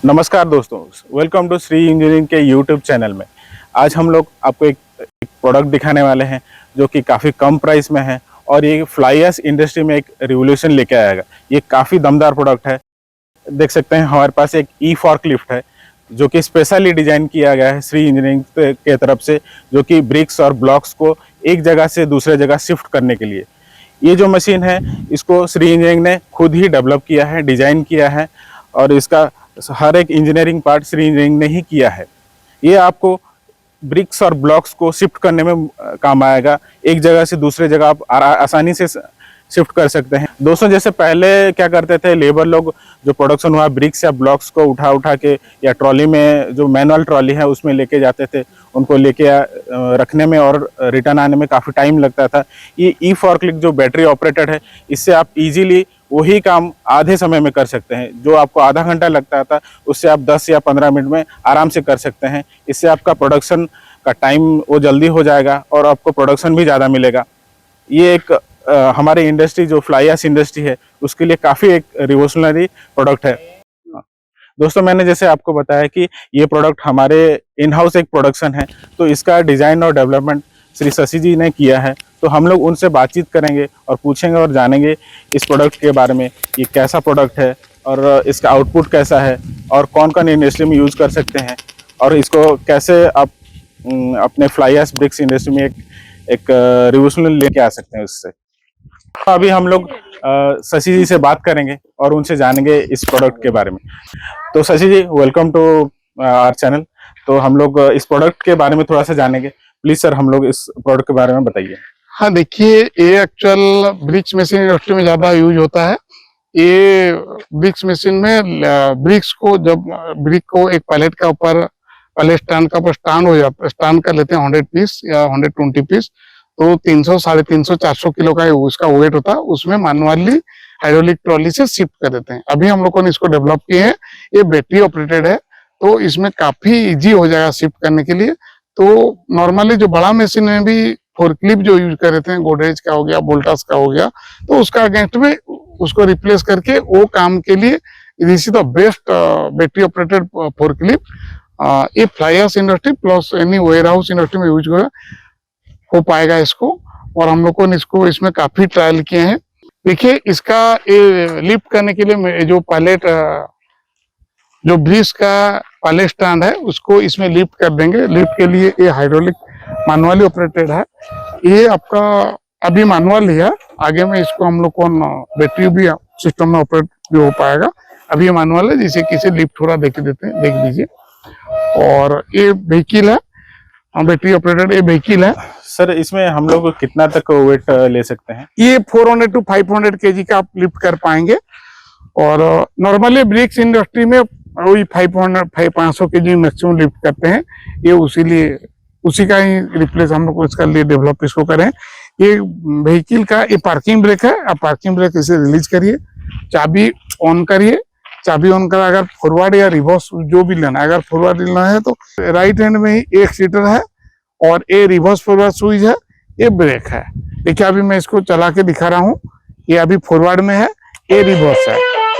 नमस्कार दोस्तों, welcome to Shri engineering के यूट्यूब चैनल में। आज हम लोग आपको एक प्रोडक्ट दिखाने वाले हैं जो कि काफ़ी कम प्राइस में है और ये फ्लाई ऐश इंडस्ट्री में एक रिवोल्यूशन लेके आएगा। ये काफ़ी दमदार प्रोडक्ट है। देख सकते हैं हमारे पास एक ई फॉर्क लिफ्ट है जो कि स्पेशली डिजाइन किया गया है श्री इंजीनियरिंग के तरफ से, जो कि ब्रिक्स और ब्लॉक्स को एक जगह से दूसरे जगह शिफ्ट करने के लिए। ये जो मशीन है इसको श्री इंजीनियरिंग ने खुद ही डेवलप किया है, डिजाइन किया है और इसका हर एक इंजीनियरिंग पार्ट श्री इंजीनियरिंग ने ही किया है। ये आपको ब्रिक्स और ब्लॉक्स को शिफ्ट करने में काम आएगा। एक जगह से दूसरे जगह आप आसानी से शिफ्ट कर सकते हैं। दोस्तों, जैसे पहले क्या करते थे लेबर लोग, जो प्रोडक्शन हुआ ब्रिक्स या ब्लॉक्स को उठा उठा के या ट्रॉली में, जो मैनुअल ट्रॉली है उसमें लेके जाते थे, उनको लेके रखने में और रिटर्न आने में काफ़ी टाइम लगता था। ये ई फॉर्कलिफ्ट जो बैटरी ऑपरेटेड है, इससे आप इजीली वही काम आधे समय में कर सकते हैं। जो आपको आधा घंटा लगता था उससे आप 10 या 15 मिनट में आराम से कर सकते हैं। इससे आपका प्रोडक्शन का टाइम वो जल्दी हो जाएगा और आपको प्रोडक्शन भी ज़्यादा मिलेगा। ये एक हमारे इंडस्ट्री जो फ्लाई ऐश इंडस्ट्री है उसके लिए काफ़ी एक रिवोल्यूशनरी प्रोडक्ट है। दोस्तों, मैंने जैसे आपको बताया कि ये प्रोडक्ट हमारे इन हाउस एक प्रोडक्शन है, तो इसका डिज़ाइन और डेवलपमेंट श्री शशि जी ने किया है। तो हम लोग उनसे बातचीत करेंगे और पूछेंगे और जानेंगे इस प्रोडक्ट के बारे में, ये कैसा प्रोडक्ट है और इसका आउटपुट कैसा है और कौन कौन इंडस्ट्री में यूज़ कर सकते हैं और इसको कैसे आप अपने फ्लाई ऐश ब्रिक्स इंडस्ट्री में एक रिवोल्यूशन लेके आ सकते हैं उससे। अभी हम लोग शशि जी से बात करेंगे और उनसे जानेंगे इस प्रोडक्ट के बारे में। तो शशि जी, वेलकम टू आवर चैनल। तो हम लोग इस प्रोडक्ट के बारे में थोड़ा सा जानेंगे। प्लीज सर, हम लोग इस प्रोडक्ट के बारे में बताइए। हाँ, देखिए, ये एक्चुअल ब्रिक्स मशीन इंडस्ट्री में ज्यादा यूज होता है। ये ब्रिक्स मशीन में ब्रिक्स को, जब ब्रिक को एक पैलेट का ऊपर, पैलेट स्टैंड का ऊपर स्टैंड हो जाता है, स्टैंड कर लेते हैं 100 पीस या 120 पीस, तो 300, 350, 400 किलो का उसका वेट होता है। उसमें मैनुअली हाइड्रोलिक ट्रॉली से शिफ्ट कर देते हैं। अभी हम लोगों ने इसको डेवलप किए हैं। ये बैटरी ऑपरेटेड है, तो इसमें काफी इजी हो जाएगा शिफ्ट करने के लिए। तो नॉर्मली जो बड़ा मशीन में भी फोर्कलिफ्ट जो यूज कर रहे थे, गोदरेज का हो गया, वोल्टास का हो गया, तो उसका अगेंस्ट में उसको रिप्लेस करके वो काम के लिए this is the best battery operated forklift. ये fly ash industry plus any warehouse industry में यूज हो पाएगा इसको। और हम लोगों ने इसको इसमें काफी ट्रायल किए हैं। देखिए, इसका ये लिफ्ट करने के लिए जो पैलेट, जो ब्रिक्स का पैलेट स्टैंड है, उसको इसमें लिफ्ट कर देंगे। लिफ्ट के लिए ये हाइड्रोलिक मैनुअली ऑपरेटेड है। ये आपका अभी मैनुअल ही है, आगे में इसको हम लोग को बैटरी भी सिस्टम में ऑपरेट भी हो पाएगा। अभी ये मैनुअल है, जिसे किसी लिफ्ट थोड़ा देख देते हैं, देख लीजिए। और ये व्हीकल है, बैटरी ऑपरेटेड ये व्हीकल है। सर, इसमें हम लोग कितना तक वेट ले सकते हैं? ये 400 to 500 केजी का आप लिफ्ट कर पाएंगे। और नॉर्मली ब्रिक्स इंडस्ट्री में वही 500 केजी मैक्सिमम लिफ्ट करते हैं। ये उसी का ही रिप्लेस हम लोग इसका लिए डेवलप इसको करें। ये व्हीकल का ये पार्किंग ब्रेक है। आप पार्किंग ब्रेक इसे रिलीज करिए, चाबी ऑन करिए। चाबी ऑन कर, अगर फॉरवर्ड या रिवर्स जो भी लेना है, अगर फॉरवर्ड लेना है तो राइट हैंड में ही एक सीटर है और ये रिवर्स फॉरवर्ड स्विच है, ये ब्रेक है। देखिए, अभी मैं इसको चला के दिखा रहा हूँ। ये अभी फॉरवर्ड में है, ये रिवर्स है।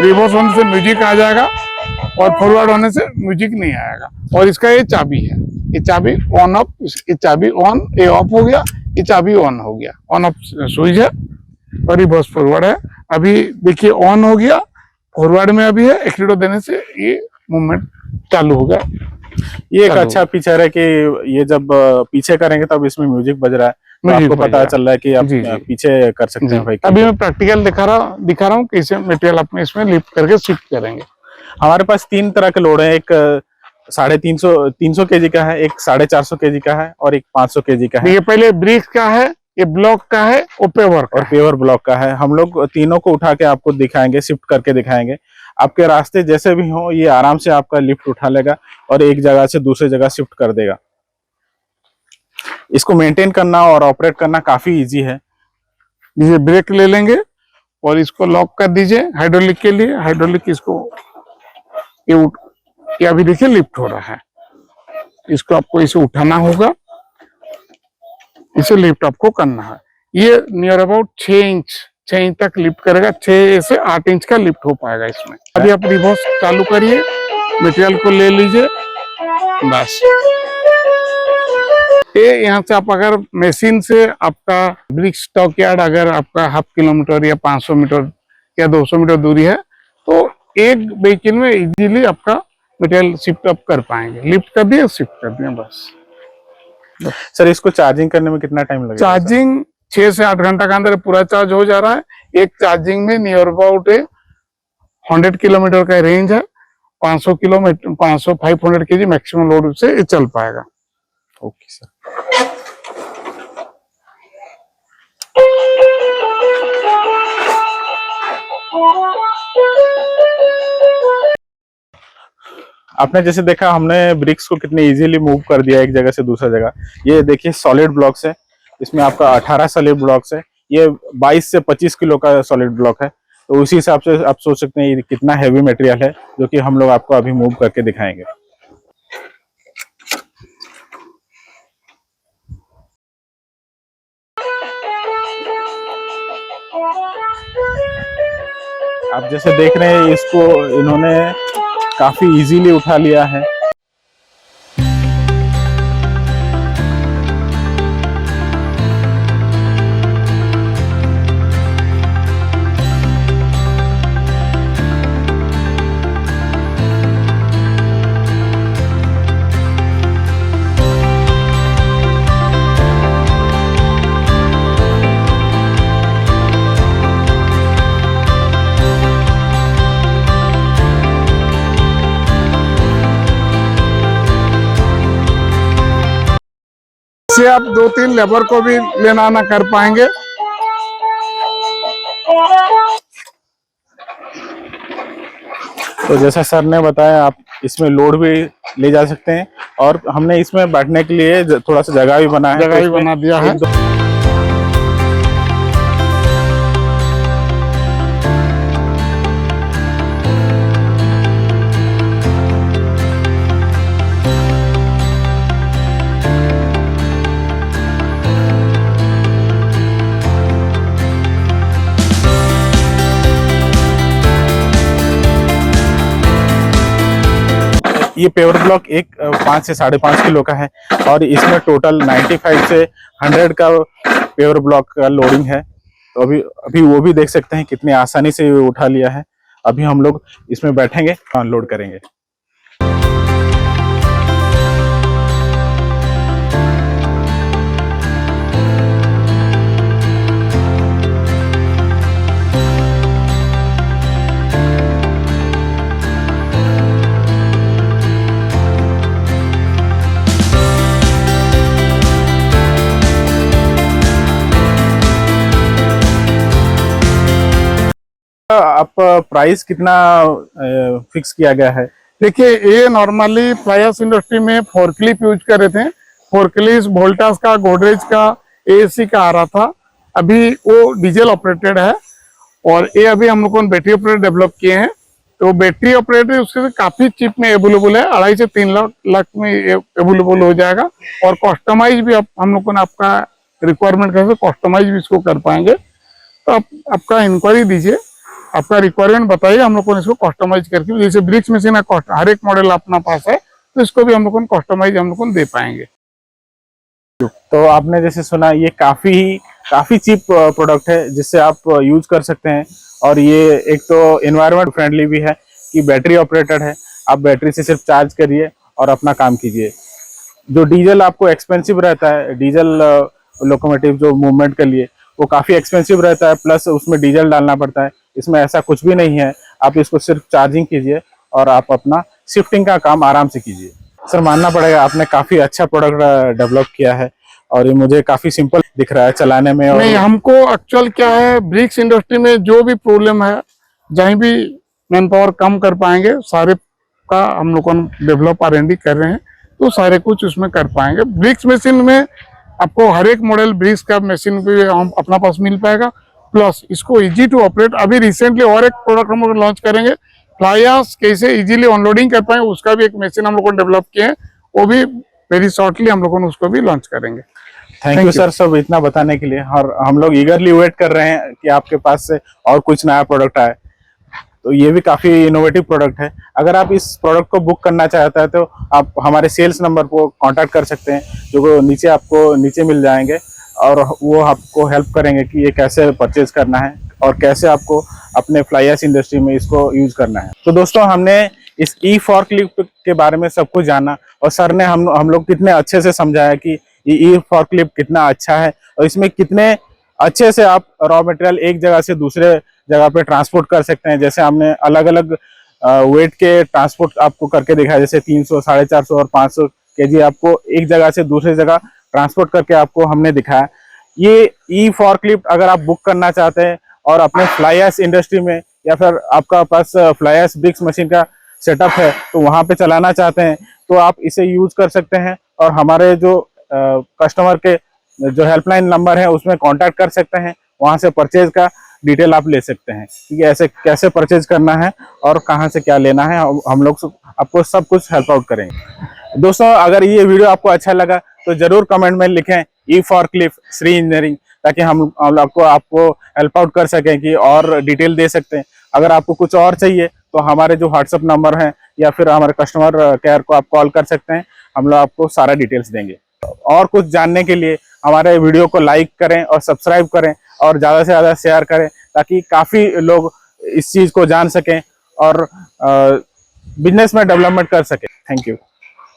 रिवर्स होने से म्यूजिक आ जाएगा और फॉरवर्ड होने से म्यूजिक नहीं आएगा। और इसका ये चाबी है, ये चाबी ऑन ऑफ, ये चाबी ऑन, ये ऑफ हो गया, ये चाबी ऑन हो गया। ऑन ऑफ स्विच है और रिवर्स फॉरवर्ड है। अभी देखिए ऑन हो गया, फॉरवर्ड में अभी है, एक्सीलेटर देने से ये मूवमेंट चालू हो गया। ये एक अच्छा फीचर है कि ये जब पीछे करेंगे तब इसमें म्यूजिक बज रहा है, तो आपको पता चल रहा है कि आप पीछे कर सकते हैं। भाई, अभी मैं प्रैक्टिकल दिखा रहा हूँ कैसे मटेरियल अपने इसमें लिफ्ट करके शिफ्ट करेंगे। हमारे पास 3 तरह के लोड है। एक 350 केजी का है, एक 450 केजी का है और एक 500 केजी का है। ये पहले ब्रिक्स का है, ये ब्लॉक का है और पेवर ब्लॉक का है। हम लोग तीनों को उठा के आपको दिखाएंगे, शिफ्ट करके दिखाएंगे। आपके रास्ते जैसे भी हो, ये आराम से आपका लिफ्ट उठा लेगा और एक जगह से दूसरी जगह शिफ्ट कर देगा। इसको मेंटेन करना और ऑपरेट करना काफी इजी है। ये ब्रेक ले लेंगे और इसको लॉक कर दीजिए हाइड्रोलिक के लिए। हाइड्रोलिक इसको ये अभी देखिए लिफ्ट हो रहा है। इसको आपको इसे उठाना होगा, इसे लिफ्ट आपको करना है। ये नियर अबाउट 6 इंच तक लिफ्ट करेगा। 6 से 8 इंच का लिफ्ट हो पाएगा इसमें। अभी आप रिवर्स चालू करिए मटेरियल को ले लीजिए बस। ये यहाँ से आप अगर मशीन से आपका ब्रिक्स स्टॉक यार्ड अगर आपका 1/2 किलोमीटर या 500 मीटर या 200 मीटर दूरी है तो एक व्हीकल में इजीली आपका मटेरियल शिफ्ट अप कर पाएंगे। लिफ्ट कर दिए, शिफ्ट कर दिए बस। सर इसको चार्जिंग करने में कितना टाइम लगेगा? चार्जिंग 6 से 8 घंटा के अंदर पूरा चार्ज हो जा रहा है। एक चार्जिंग में नियर अबाउट 100 किलोमीटर का रेंज है। 500 किलोमीटर 500 केजी मैक्सिमम लोड से ये चल पाएगा। Okay sir. आपने जैसे देखा हमने ब्रिक्स को कितने इजीली मूव कर दिया एक जगह से दूसरा जगह। ये देखिए सॉलिड ब्लॉक्स है, इसमें आपका 18 सॉलिड ब्लॉक्स है। ये 22 से 25 किलो का सॉलिड ब्लॉक है, तो उसी हिसाब से आप सोच सकते हैं ये कितना हैवी मटेरियल है, जो कि हम लोग आपको अभी मूव करके दिखाएंगे। आप जैसे देख रहे हैं इसको इन्होंने काफी इजीली उठा लिया है। से आप 2-3 लेबर को भी लेना आना कर पाएंगे। तो जैसा सर ने बताया आप इसमें लोड भी ले जा सकते हैं, और हमने इसमें बैठने के लिए थोड़ा सा जगह भी बना है। जगह भी बना दिया है। ये पेवर ब्लॉक एक 5 से 5.5 किलो का है, और इसमें टोटल 95 से 100 का पेवर ब्लॉक का लोडिंग है। तो अभी वो भी देख सकते हैं कितनी आसानी से ये उठा लिया है। अभी हम लोग इसमें बैठेंगे, अनलोड करेंगे। आप प्राइस कितना फिक्स किया गया है? देखिए ये नॉर्मली फ्लायर्स इंडस्ट्री में फोर्कलिफ्ट यूज कर रहे थे। फोर्कलिफ्ट वोल्टास का, गोदरेज का, एएससी का आ रहा था। अभी वो डीजल ऑपरेटेड है, और ये अभी हम लोगों ने बैटरी ऑपरेटेड डेवलप किए हैं। तो बैटरी ऑपरेटेड उसके काफी चिप में अवेलेबल है। 2.5 से 3 लाख में अवेलेबल हो जाएगा। और कस्टमाइज भी हम लोगों ने आपका रिक्वायरमेंट कैसे कस्टमाइज भी इसको कर पाएंगे। तो आप आपका इंक्वायरी दीजिए, आपका रिक्वायरमेंट बताइए, हम लोग को इसको कस्टमाइज करके, जैसे ब्रिक्स मशीन है हर एक मॉडल अपना पास है, तो इसको भी हम लोग कस्टमाइज हम लोग दे पाएंगे। तो आपने जैसे सुना ये काफी चीप प्रोडक्ट है, जिससे आप यूज कर सकते हैं। और ये एक तो एनवायरनमेंट फ्रेंडली भी है कि बैटरी ऑपरेटेड है। आप बैटरी से सिर्फ चार्ज करिए और अपना काम कीजिए। जो डीजल आपको एक्सपेंसिव रहता है, डीजल लोकोमोटिव जो मूवमेंट के लिए वो काफी एक्सपेंसिव रहता है, प्लस उसमें डीजल डालना पड़ता है। इसमें ऐसा कुछ भी नहीं है। आप इसको सिर्फ चार्जिंग कीजिए और आप अपना शिफ्टिंग का काम आराम से कीजिए। सर मानना पड़ेगा आपने काफी अच्छा प्रोडक्ट डेवलप किया है, और ये मुझे काफी सिंपल दिख रहा है चलाने में। और नहीं, हमको एक्चुअल क्या है, ब्रिक्स इंडस्ट्री में जो भी प्रॉब्लम है, जहीं भी मैन पावर कम कर पाएंगे, सारे का हम लोग डेवलप R&D कर रहे हैं, तो सारे कुछ उसमें कर पाएंगे। ब्रिक्स मशीन में आपको हर एक मॉडल ब्रिक्स का मशीन भी हम अपना पास मिल पाएगा, प्लस इसको इजी टू ऑपरेट। अभी रिसेंटली और एक प्रोडक्ट हम लोग लॉन्च करेंगे, फ्लायर्स कैसे इजीली ऑनलोडिंग कर पाए, उसका भी एक मशीन हम लोगों ने डेवलप किया है। वो भी वेरी शॉर्टली हम लोगों ने उसको भी लॉन्च करेंगे। थैंक यू सर सब इतना बताने के लिए, और हम लोग ईगरली वेट कर रहे हैं कि आपके पास से और कुछ नया प्रोडक्ट आए। तो ये भी काफ़ी इनोवेटिव प्रोडक्ट है। अगर आप इस प्रोडक्ट को बुक करना चाहते हैं तो आप हमारे सेल्स नंबर को कांटेक्ट कर सकते हैं, जो नीचे आपको नीचे मिल जाएंगे, और वो आपको हेल्प करेंगे कि ये कैसे परचेज करना है और कैसे आपको अपने फ्लाई ऐश इंडस्ट्री में इसको यूज करना है। तो दोस्तों, हमने इस ई फॉर्कलिफ्ट के बारे में सब कुछ जाना, और सर ने हम लोग कितने अच्छे से समझाया कि ये ई फॉर्कलिफ्ट कितना अच्छा है और इसमें कितने अच्छे से आप रॉ मटेरियल एक जगह से दूसरे जगह पे ट्रांसपोर्ट कर सकते हैं। जैसे हमने अलग अलग वेट के ट्रांसपोर्ट आपको करके दिखाया, जैसे 300, 450 और 500 केजी आपको एक जगह से दूसरी जगह ट्रांसपोर्ट करके आपको हमने दिखाया। ये ई फॉर्कलिफ्ट अगर आप बुक करना चाहते हैं और अपने फ्लाई ऐश इंडस्ट्री में, या फिर आपका पास फ्लाई ऐश ब्रिक्स मशीन का सेटअप है तो वहां पे चलाना चाहते हैं, तो आप इसे यूज कर सकते हैं। और हमारे जो कस्टमर के जो हेल्पलाइन नंबर है उसमें कांटेक्ट कर सकते हैं, वहां से परचेज का डिटेल आप ले सकते हैं कि ऐसे कैसे परचेज करना है और कहां से क्या लेना है। हम लोग आपको सब कुछ हेल्प आउट करेंगे। दोस्तों, अगर ये वीडियो आपको अच्छा लगा तो जरूर कमेंट में लिखें ई फॉर्कलिफ्ट श्री इंजीनियरिंग, ताकि हम आपको हेल्प आउट कर सकें कि और डिटेल दे सकते हैं। अगर आपको कुछ और चाहिए तो हमारे जो व्हाट्सएप नंबर है या फिर हमारे कस्टमर केयर को आप कॉल कर सकते हैं, हम लोग आपको सारा डिटेल्स देंगे। और कुछ जानने के लिए हमारे वीडियो को लाइक करें और सब्सक्राइब करें और ज़्यादा से ज़्यादा शेयर करें, ताकि काफ़ी लोग इस चीज़ को जान सकें और बिजनेस में डेवलपमेंट कर सकें। Thank you.